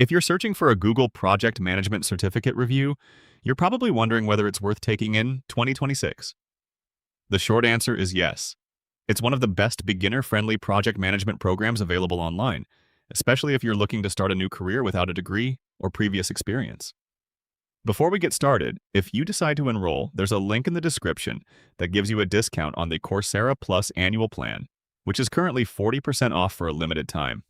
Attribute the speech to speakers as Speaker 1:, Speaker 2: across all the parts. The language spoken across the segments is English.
Speaker 1: If you're searching for a Google Project Management Certificate review, you're probably wondering whether it's worth taking in 2026. The short answer is yes. It's one of the best beginner-friendly project management programs available online, especially if you're looking to start a new career without a degree or previous experience. Before we get started, if you decide to enroll, there's a link in the description that gives you a discount on the Coursera Plus annual plan, which is currently 40% off for a limited time.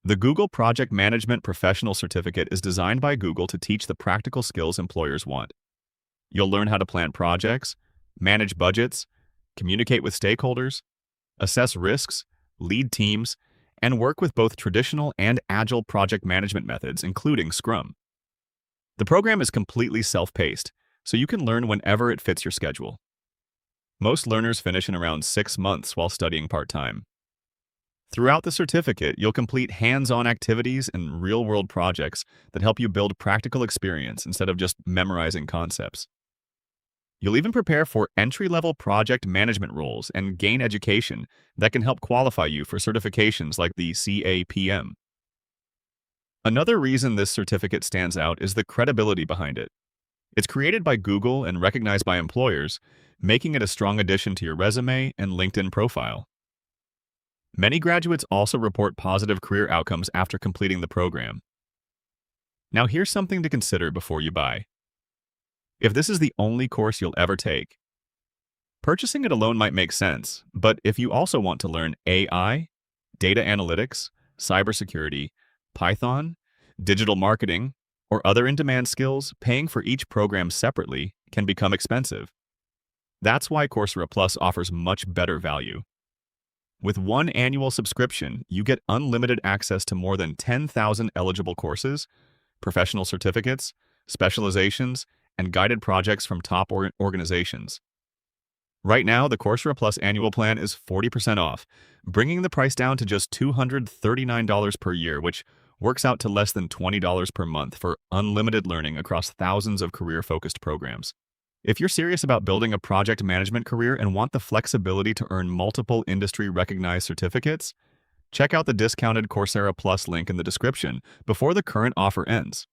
Speaker 1: The Google Project Management Professional Certificate is designed by Google to teach the practical skills employers want. You'll learn how to plan projects, manage budgets, communicate with stakeholders, assess risks, lead teams, and work with both traditional and agile project management methods, including Scrum. The program is completely self-paced, so you can learn whenever it fits your schedule. Most learners finish in around 6 months while studying part-time. Throughout the certificate, you'll complete hands-on activities and real-world projects that help you build practical experience instead of just memorizing concepts. You'll even prepare for entry-level project management roles and gain education that can help qualify you for certifications like the CAPM. Another reason this certificate stands out is the credibility behind it. It's created by Google and recognized by employers, making it a strong addition to your resume and LinkedIn profile. Many graduates also report positive career outcomes after completing the program. Now here's something to consider before you buy. If this is the only course you'll ever take, purchasing it alone might make sense, but if you also want to learn AI, data analytics, cybersecurity, Python, digital marketing, or other in-demand skills, paying for each program separately can become expensive. That's why Coursera Plus offers much better value. With one annual subscription, you get unlimited access to more than 10,000 eligible courses, professional certificates, specializations, and guided projects from top organizations. Right now, the Coursera Plus annual plan is 40% off, bringing the price down to just $239 per year, which works out to less than $20 per month for unlimited learning across thousands of career-focused programs. If you're serious about building a project management career and want the flexibility to earn multiple industry-recognized certificates, check out the discounted Coursera Plus link in the description before the current offer ends.